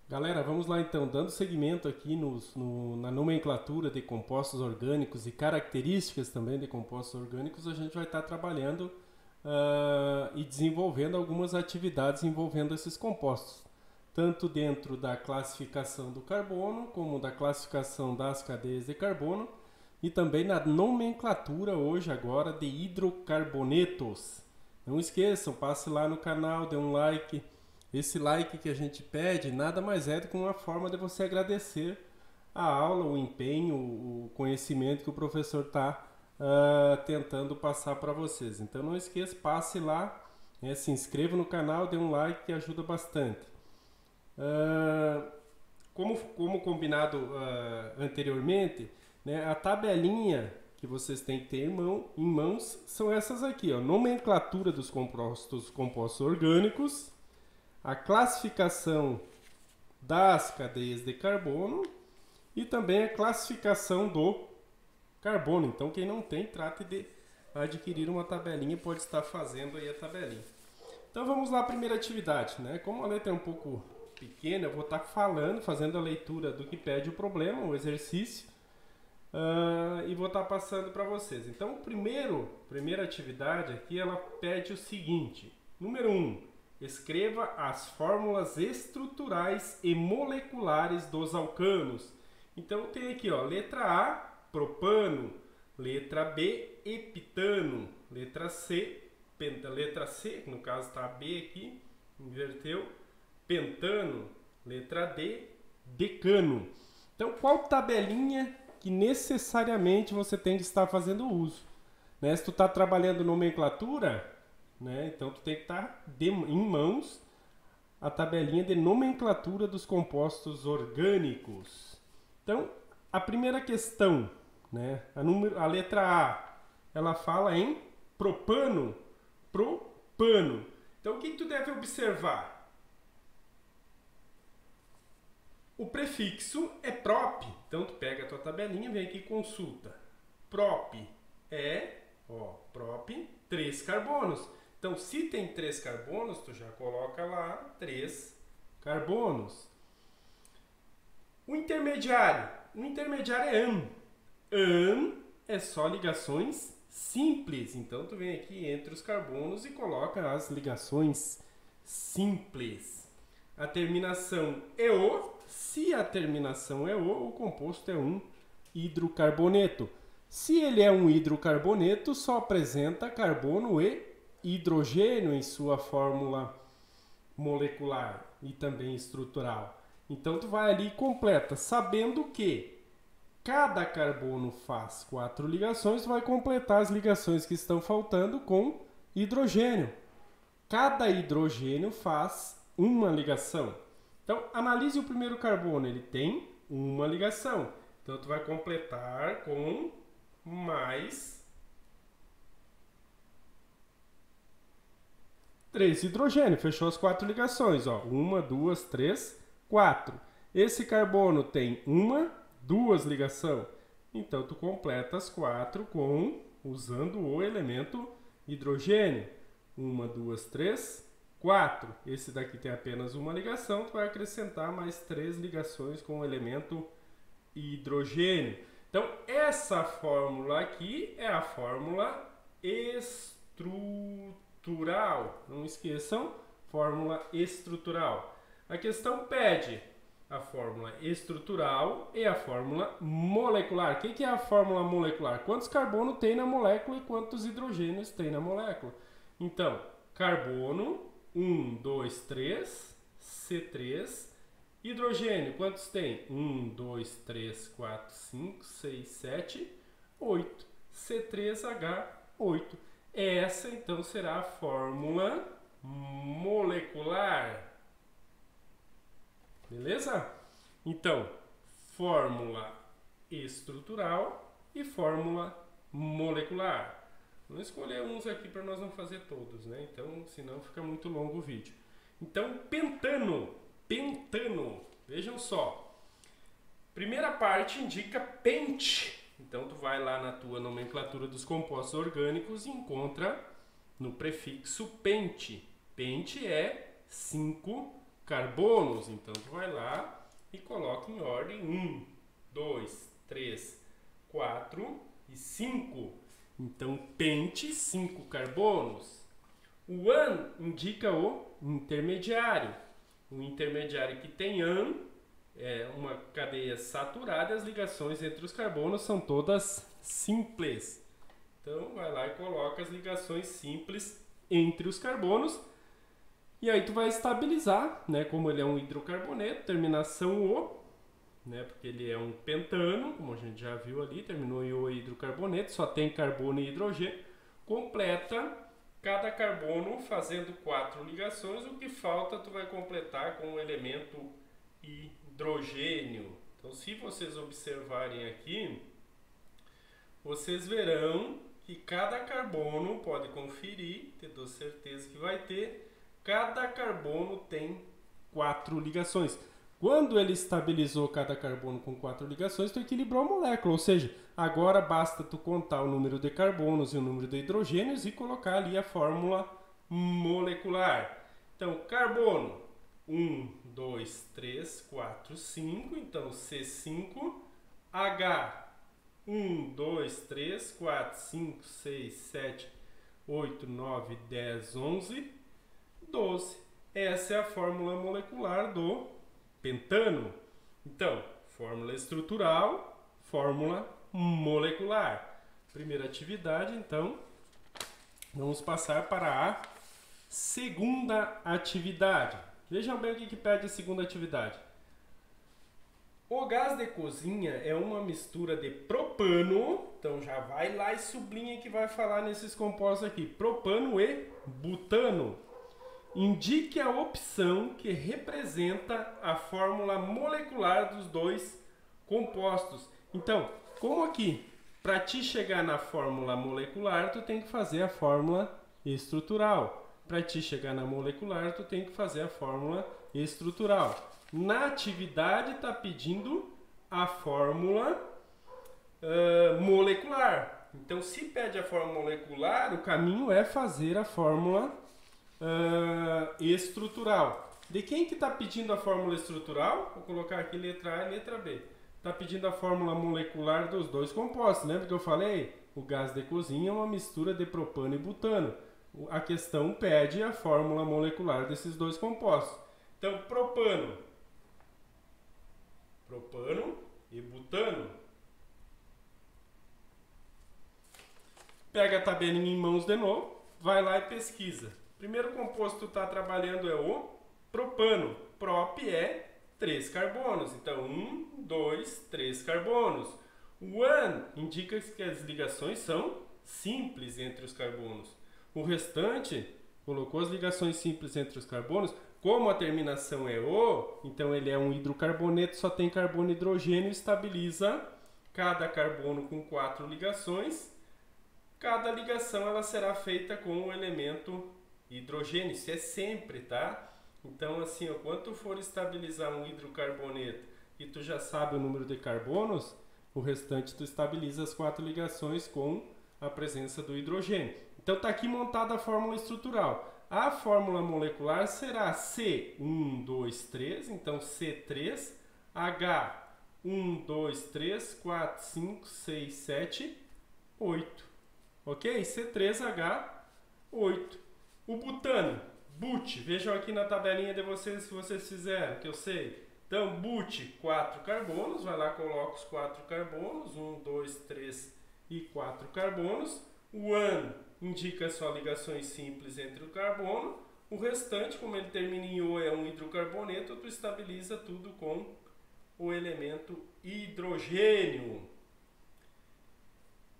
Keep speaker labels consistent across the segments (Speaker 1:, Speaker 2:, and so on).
Speaker 1: Galera, vamos lá então, dando seguimento aqui na nomenclatura de compostos orgânicos e características também de compostos orgânicos, a gente vai estar trabalhando e desenvolvendo algumas atividades envolvendo esses compostos, tanto dentro da classificação do carbono, como da classificação das cadeias de carbono, e também na nomenclatura hoje agora de hidrocarbonetos. Não esqueçam, passe lá no canal, dê um like. Esse like que a gente pede nada mais é do que uma forma de você agradecer a aula, o empenho, o conhecimento que o professor está tentando passar para vocês. Então não esqueça, passe lá, se inscreva no canal, dê um like que ajuda bastante. Como combinado anteriormente, né, a tabelinha que vocês têm que ter em mãos são essas aqui, ó, nomenclatura dos compostos orgânicos, a classificação das cadeias de carbono e também a classificação do carbono. Então, quem não tem, trate de adquirir uma tabelinha, pode estar fazendo aí a tabelinha. Então, vamos lá, a primeira atividade, né? Como a letra é um pouco pequena, eu vou estar falando, fazendo a leitura do que pede o problema, o exercício, e vou estar passando para vocês. Então, primeira atividade aqui, ela pede o seguinte: número 1. Escreva as fórmulas estruturais e moleculares dos alcanos. Então tem aqui, ó, letra A, propano, letra B, heptano, letra C, no caso está B aqui, inverteu, pentano, letra D, decano. Então qual tabelinha que necessariamente você tem que estar fazendo uso? Né? Se tu está trabalhando nomenclatura, né? Então tu tem que estar em mãos a tabelinha de nomenclatura dos compostos orgânicos. Então, a primeira questão, né? A letra A, ela fala em propano, propano. Então, o que tu deve observar? O prefixo é prop. Então, tu pega a tua tabelinha, vem aqui e consulta. Prop é, ó, prop, 3 carbonos. Então, se tem 3 carbonos, tu já coloca lá 3 carbonos. O intermediário é an. An é só ligações simples. Então, tu vem aqui entre os carbonos e coloca as ligações simples. A terminação é o. Se a terminação é o composto é um hidrocarboneto. Se ele é um hidrocarboneto, só apresenta carbono e hidrogênio em sua fórmula molecular e também estrutural. Então tu vai ali e completa, sabendo que cada carbono faz 4 ligações, tu vai completar as ligações que estão faltando com hidrogênio. Cada hidrogênio faz uma ligação. Então analise o primeiro carbono, ele tem uma ligação. Então tu vai completar com mais 3 hidrogênio, fechou as 4 ligações, ó. 1, 2, 3, 4. Esse carbono tem 1, 2 ligação. Então tu completa as 4 usando o elemento hidrogênio. 1, 2, 3, 4. Esse daqui tem apenas uma ligação, tu vai acrescentar mais 3 ligações com o elemento hidrogênio. Então essa fórmula aqui é a fórmula estrutural. Não esqueçam, fórmula estrutural. A questão pede a fórmula estrutural e a fórmula molecular. O que é a fórmula molecular? Quantos carbonos tem na molécula e quantos hidrogênios tem na molécula? Então, carbono, 1, 2, 3, C3. Hidrogênio, quantos tem? 1, 2, 3, 4, 5, 6, 7, 8. C3H8. Essa então será a fórmula molecular. Beleza? Então, fórmula estrutural e fórmula molecular. Vou escolher uns aqui para nós não fazer todos, né? Então, senão fica muito longo o vídeo. Então, pentano. Pentano. Vejam só. Primeira parte indica pente. Então, tu vai lá na tua nomenclatura dos compostos orgânicos e encontra no prefixo pente. Pente é 5 carbonos. Então, tu vai lá e coloca em ordem 1, 2, 3, 4 e 5. Então, pente, 5 carbonos. O AN indica o intermediário. O intermediário que tem AN é uma cadeia saturada e as ligações entre os carbonos são todas simples. Então, vai lá e coloca as ligações simples entre os carbonos. E aí tu vai estabilizar, né? Como ele é um hidrocarboneto, terminação O, né? Porque ele é um pentano, como a gente já viu ali, terminou em O hidrocarboneto, só tem carbono e hidrogênio. Completa cada carbono fazendo 4 ligações, o que falta tu vai completar com o elemento hidrogênio. Então, se vocês observarem aqui, vocês verão que cada carbono, pode conferir, te dou certeza que vai ter, cada carbono tem 4 ligações. Quando ele estabilizou cada carbono com 4 ligações, tu equilibrou a molécula, ou seja, agora basta tu contar o número de carbonos e o número de hidrogênios e colocar ali a fórmula molecular. Então, carbono, 1, 2, 3, 4, 5, então C5, H, 1, 2, 3, 4, 5, 6, 7, 8, 9, 10, 11, 12. Essa é a fórmula molecular do pentano. Então, fórmula estrutural, fórmula molecular. Primeira atividade, então, vamos passar para a segunda atividade. Vejam bem o que pede a segunda atividade. O gás de cozinha é uma mistura de propano, então já vai lá e sublinha que vai falar nesses compostos aqui, propano e butano. Indique a opção que representa a fórmula molecular dos dois compostos. Então, como aqui, para te chegar na fórmula molecular, tu tem que fazer a fórmula estrutural. Para te chegar na molecular, tu tem que fazer a fórmula estrutural. Na atividade está pedindo a fórmula molecular. Então, se pede a fórmula molecular, o caminho é fazer a fórmula estrutural. De quem que está pedindo a fórmula estrutural? Vou colocar aqui letra A e letra B. Está pedindo a fórmula molecular dos dois compostos. Lembra que eu falei? O gás de cozinha é uma mistura de propano e butano. A questão pede a fórmula molecular desses dois compostos. Então, propano e butano. Pega a tabelinha em mãos de novo, vai lá e pesquisa. Primeiro composto que tu está trabalhando é o propano. Prop é 3 carbonos. Então, 1, 2, 3 carbonos. O AN indica que as ligações são simples entre os carbonos. O restante colocou as ligações simples entre os carbonos. Como a terminação é O, então ele é um hidrocarboneto, só tem carbono e hidrogênio, estabiliza cada carbono com 4 ligações. Cada ligação ela será feita com o elemento hidrogênio. Isso é sempre, tá? Então, assim, ó, quando tu for estabilizar um hidrocarboneto e tu já sabe o número de carbonos, o restante tu estabiliza as 4 ligações com a presença do hidrogênio. Então, está aqui montada a fórmula estrutural. A fórmula molecular será C1, 2, 3, então C3, H, 1, 2, 3, 4, 5, 6, 7, 8. Ok? C3H8. O butano, but, vejam aqui na tabelinha de vocês se vocês fizeram, que eu sei. Então, but, 4 carbonos, vai lá, coloca os 4 carbonos, 1, 2, 3 e 4 carbonos. O AN indica só ligações simples entre o carbono. O restante, como ele termina em O, é um hidrocarboneto, tu estabiliza tudo com o elemento hidrogênio.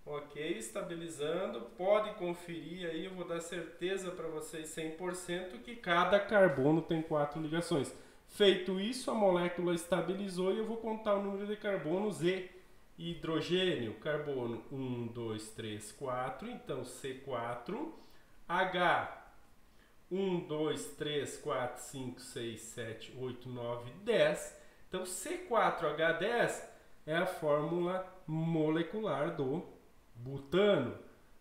Speaker 1: Ok, estabilizando. Pode conferir aí, eu vou dar certeza para vocês 100% que cada carbono tem 4 ligações. Feito isso, a molécula estabilizou e eu vou contar o número de carbonos e hidrogênio. Carbono 1, 2, 3, 4, então C4. H, 1, 2, 3, 4, 5, 6, 7, 8, 9, 10. Então C4H10 é a fórmula molecular do butano.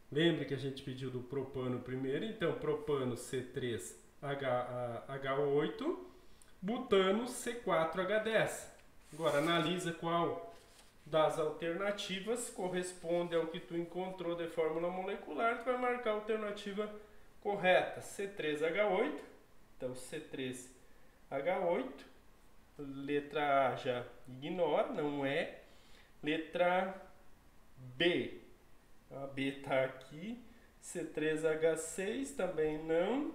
Speaker 1: Lembre que a gente pediu do propano primeiro, então propano C3H8, butano C4H10. Agora analisa qual das alternativas corresponde ao que tu encontrou de fórmula molecular, tu vai marcar a alternativa correta, C3H8. Então C3H8, letra A já ignora, não é. Letra B, a B está aqui. C3H6 também não.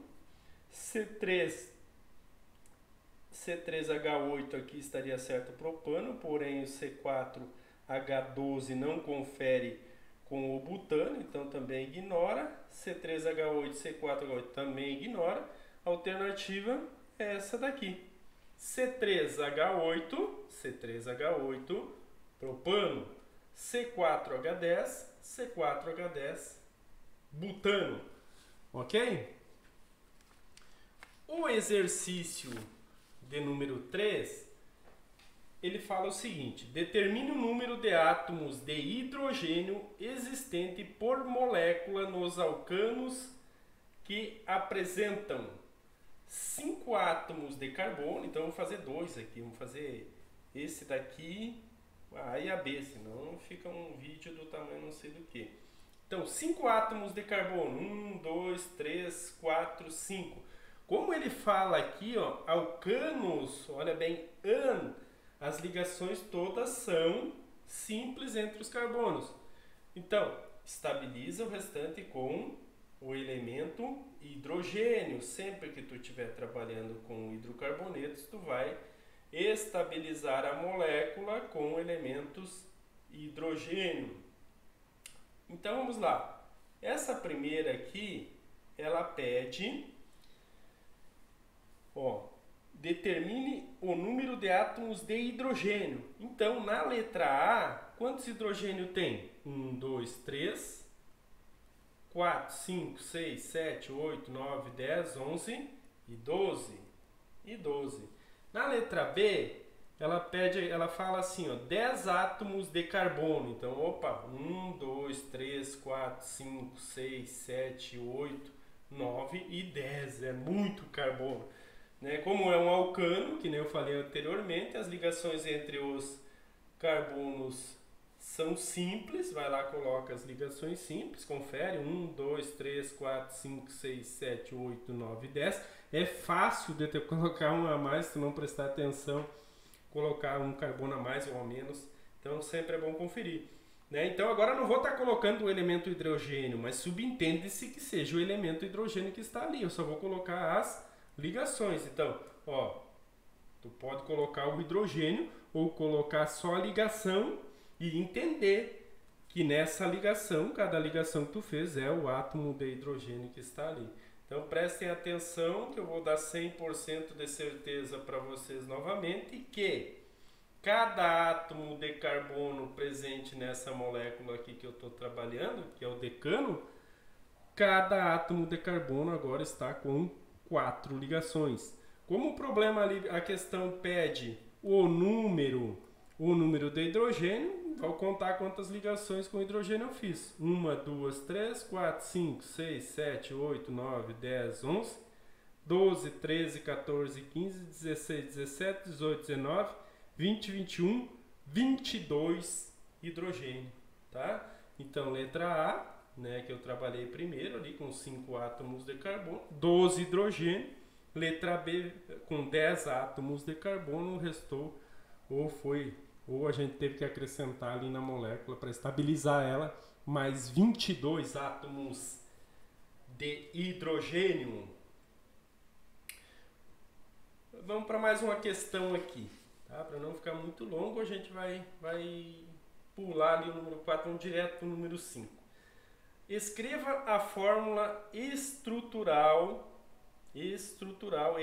Speaker 1: C3H8 aqui estaria certo o propano, porém o C4H12 não confere com o butano, então também ignora. C3H8, C4H8 também ignora. A alternativa é essa daqui. C3H8, propano. C4H10, butano. Ok? O exercício de número 3, ele fala o seguinte: determine o número de átomos de hidrogênio existente por molécula nos alcanos que apresentam 5 átomos de carbono. Então vamos fazer 2 aqui, vamos fazer esse daqui, A e a B, senão fica um vídeo do tamanho não sei do que. Então 5 átomos de carbono, 1, 2, 3, 4, 5. Como ele fala aqui, ó, alcanos, olha bem, as ligações todas são simples entre os carbonos. Então, estabiliza o restante com o elemento hidrogênio. Sempre que tu estiver trabalhando com hidrocarbonetos, tu vai estabilizar a molécula com elementos hidrogênio. Então, vamos lá. Essa primeira aqui, ela pede... determine o número de átomos de hidrogênio. Então, na letra A, quantos hidrogênio tem? 1, 2, 3, 4, 5, 6, 7, 8, 9, 10, 11 e 12. Na letra B, ela fala assim, 10 átomos de carbono. Então, 1, 2, 3, 4, 5, 6, 7, 8, 9 e 10. É muito carbono. Como é um alcano, que nem eu falei anteriormente, as ligações entre os carbonos são simples. Vai lá, coloca as ligações simples, confere. 1, 2, 3, 4, 5, 6, 7, 8, 9, 10. É fácil de colocar um a mais, se não prestar atenção, colocar um carbono a mais ou a menos. Então sempre é bom conferir. Então agora eu não vou estar colocando o elemento hidrogênio, mas subentende-se que seja o elemento hidrogênio que está ali. Eu só vou colocar as ligações. Então, tu pode colocar o hidrogênio ou colocar só a ligação e entender que nessa ligação, cada ligação que tu fez é o átomo de hidrogênio que está ali. Então prestem atenção que eu vou dar 100% de certeza para vocês novamente que cada átomo de carbono presente nessa molécula aqui que eu estou trabalhando, que é o decano, cada átomo de carbono agora está com 4 ligações. Como o problema ali, a questão pede o número de hidrogênio, vou contar quantas ligações com hidrogênio eu fiz. 1, 2, 3, 4, 5, 6, 7, 8, 9, 10, 11, 12, 13, 14, 15, 16, 17, 18, 19, 20, 21, 22 hidrogênio, tá? Então, letra A, que eu trabalhei primeiro ali com 5 átomos de carbono, 12 hidrogênio. Letra B, com 10 átomos de carbono, restou ou a gente teve que acrescentar ali na molécula para estabilizar ela, mais 22 átomos de hidrogênio. Vamos para mais uma questão aqui, tá? Para não ficar muito longo, a gente vai pular ali o número 4, vamos direto para o número 5. Escreva a fórmula estrutural e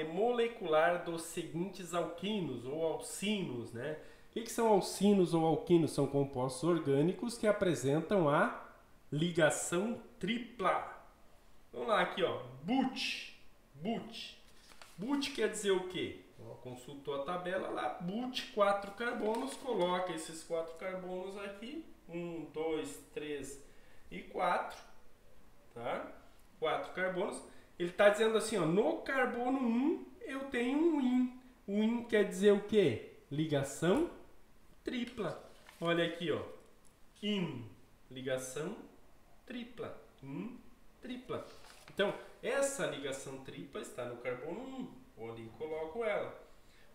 Speaker 1: molecular dos seguintes alquinos ou alcinos, O que são alcinos ou alquinos? São compostos orgânicos que apresentam a ligação tripla. Vamos lá aqui, But. But quer dizer o quê? Consultou a tabela lá, But, 4 carbonos, coloca esses 4 carbonos aqui, 1, 2, 3 e 4, tá? 4 carbonos. Ele está dizendo assim, no carbono 1 eu tenho um IN, O in quer dizer o quê? Ligação tripla. Olha aqui, ó. In, ligação tripla. In, tripla. Então, essa ligação tripla está no carbono 1. Vou ali e coloco ela.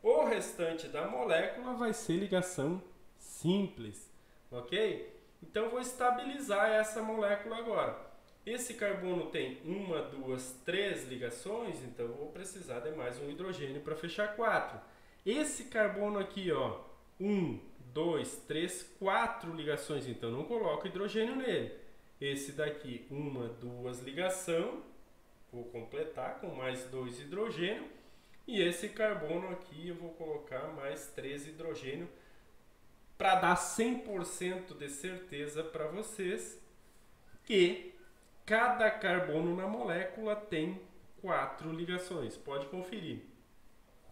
Speaker 1: O restante da molécula vai ser ligação simples. Ok? Então, vou estabilizar essa molécula agora. Esse carbono tem 1, 2, 3 ligações, então vou precisar de mais um hidrogênio para fechar 4. Esse carbono aqui, ó, 1, 2, 3, 4 ligações, então não coloco hidrogênio nele. Esse daqui, 1, 2 ligação, vou completar com mais 2 hidrogênio. E esse carbono aqui eu vou colocar mais 3 hidrogênio para dar 100% de certeza para vocês que cada carbono na molécula tem 4 ligações. Pode conferir.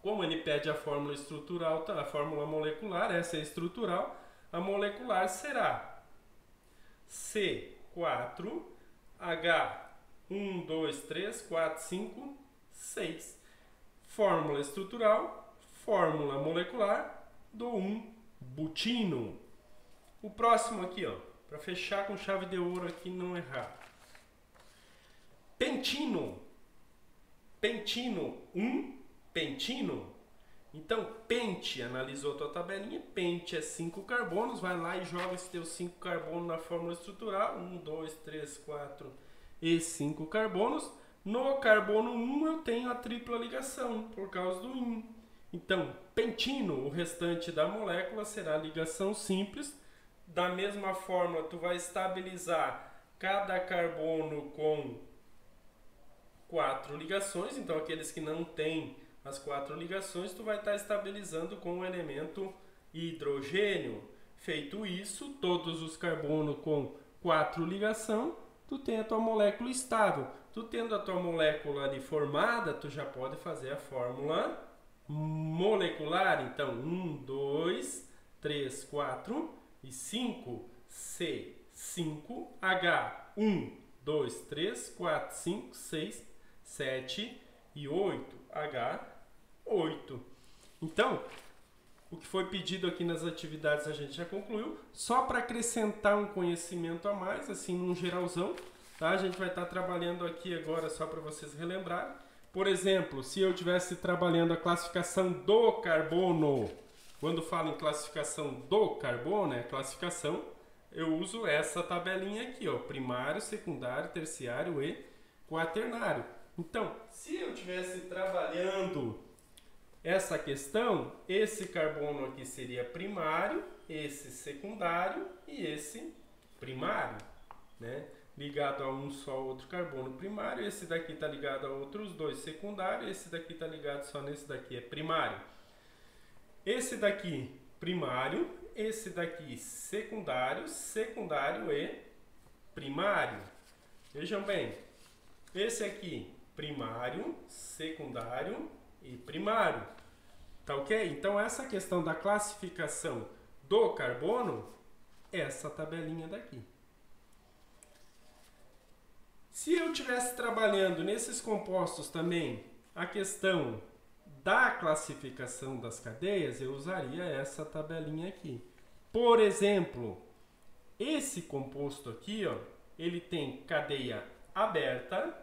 Speaker 1: Como ele pede a fórmula estrutural, a fórmula molecular, essa é estrutural, a molecular será C4H1, 2, 3, 4, 5, 6. Fórmula estrutural, fórmula molecular do 1-butino. O próximo aqui, ó, para fechar com chave de ouro aqui não errar. Pentino. Pentino, pentino. Então, pente, analisou a tua tabelinha, pente é 5 carbonos, vai lá e joga esse teu 5 carbonos na fórmula estrutural, 1, 2, 3, 4 e 5 carbonos. No carbono 1 eu tenho a tripla ligação, por causa do in. Então, pentino, o restante da molécula será ligação simples. Da mesma forma, tu vai estabilizar cada carbono com 4 ligações, então aqueles que não têm as 4 ligações, tu vai estar estabilizando com o elemento hidrogênio. Feito isso, todos os carbonos com 4 ligações, tu tem a tua molécula estável. Tu tendo a tua molécula ali formada, tu já pode fazer a fórmula molecular. Então, 1, 2, 3, 4 e 5, C5H, 1, 2, 3, 4, 5, 6, 7 e 8, H8. Então, o que foi pedido aqui nas atividades a gente já concluiu. Só para acrescentar um conhecimento a mais, assim, num geralzão, tá? A gente vai estar trabalhando aqui agora só para vocês relembrarem. Por exemplo, se eu estivesse trabalhando a classificação do carbono, quando falo em classificação do carbono, classificação, eu uso essa tabelinha aqui, ó, primário, secundário, terciário e quaternário. Então, se eu estivesse trabalhando essa questão, esse carbono aqui seria primário, esse secundário e esse primário, né? Ligado a um só outro carbono primário, esse daqui está ligado a outros dois secundários, esse daqui está ligado só nesse daqui, é primário. Esse daqui, primário, esse daqui, secundário, secundário e primário. Vejam bem, esse aqui, primário, secundário e primário. Tá ok? Então, essa questão da classificação do carbono, essa tabelinha daqui. Se eu estivesse trabalhando nesses compostos também a questão da classificação das cadeias, eu usaria essa tabelinha aqui. Por exemplo, esse composto aqui, ó, ele tem cadeia aberta,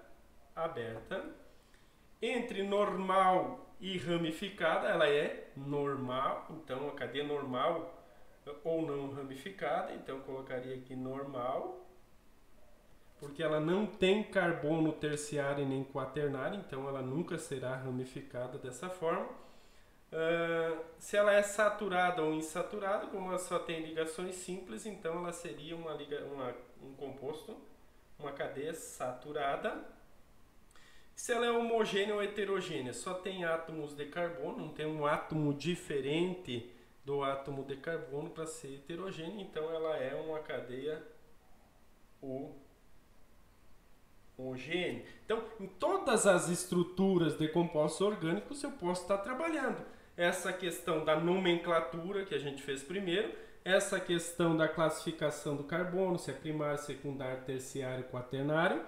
Speaker 1: entre normal e ramificada, ela é normal, então a cadeia normal ou não ramificada, então eu colocaria aqui normal, porque ela não tem carbono terciário nem quaternário, então ela nunca será ramificada dessa forma. Se ela é saturada ou insaturada, como ela só tem ligações simples, então ela seria um composto, uma cadeia saturada. Se ela é homogênea ou heterogênea, só tem átomos de carbono, não tem um átomo diferente do átomo de carbono para ser heterogênea, então ela é uma cadeia homogênea. Então, em todas as estruturas de compostos orgânicos eu posso estar trabalhando essa questão da nomenclatura que a gente fez primeiro, essa questão da classificação do carbono, se é primário, secundário, terciário, quaternário,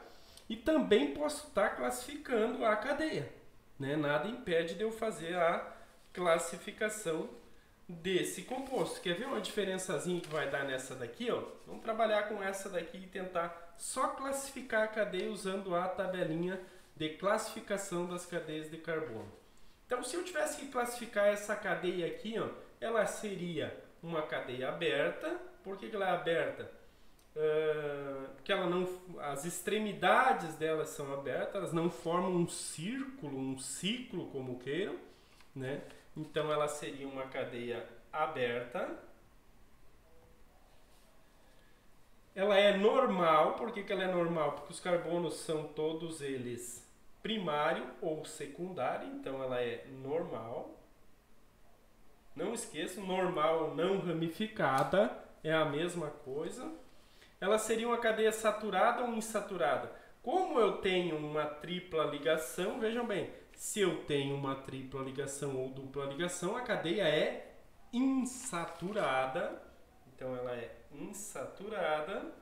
Speaker 1: e também posso estar classificando a cadeia, né? Nada impede de eu fazer a classificação desse composto. Quer ver uma diferençazinha que vai dar nessa daqui? Ó? Vamos trabalhar com essa daqui e tentar só classificar a cadeia usando a tabelinha de classificação das cadeias de carbono. Então, se eu tivesse que classificar essa cadeia aqui, ó, ela seria uma cadeia aberta. Por que ela é aberta? Porque ela não, as extremidades delas são abertas, elas não formam um círculo, um ciclo, como queiram, né? Então ela seria uma cadeia aberta. Ela é normal. Por que ela é normal? Porque os carbonos são todos eles primário ou secundário, então ela é normal. Não esqueça, normal não ramificada é a mesma coisa. Ela seria uma cadeia saturada ou insaturada? Como eu tenho uma tripla ligação, vejam bem, se eu tenho uma tripla ligação ou dupla ligação, a cadeia é insaturada. Então ela é insaturada.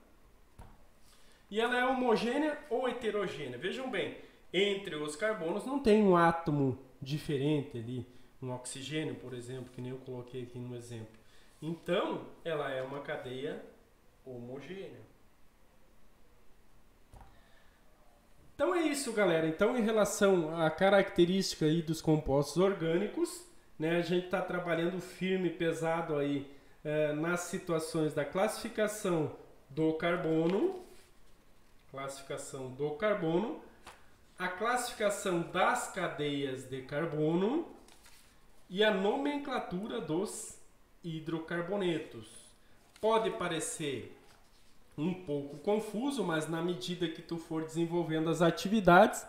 Speaker 1: E ela é homogênea ou heterogênea? Vejam bem, entre os carbonos não tem um átomo diferente ali, um oxigênio, por exemplo, que nem eu coloquei aqui no exemplo. Então, ela é uma cadeia homogênea. Então é isso, galera. Então, em relação à característica aí dos compostos orgânicos, né, a gente está trabalhando firme e pesado aí nas situações da classificação do carbono, a classificação das cadeias de carbono e a nomenclatura dos hidrocarbonetos. Pode parecer um pouco confuso, mas na medida que tu for desenvolvendo as atividades,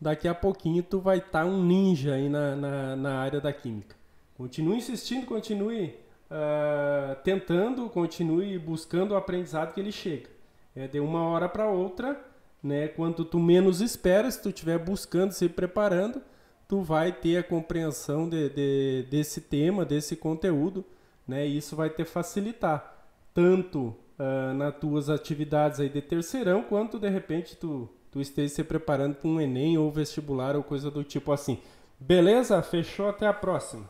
Speaker 1: daqui a pouquinho tu vai estar um ninja aí na área da química. Continue insistindo, continue tentando, continue buscando o aprendizado que ele chega. De uma hora para outra, né, quando tu menos espera, se tu estiver buscando, se preparando, tu vai ter a compreensão desse tema, desse conteúdo, né, e isso vai te facilitar, tanto nas tuas atividades aí de terceirão, quanto de repente tu esteja se preparando para um Enem ou vestibular ou coisa do tipo assim. Beleza? Fechou? Até a próxima!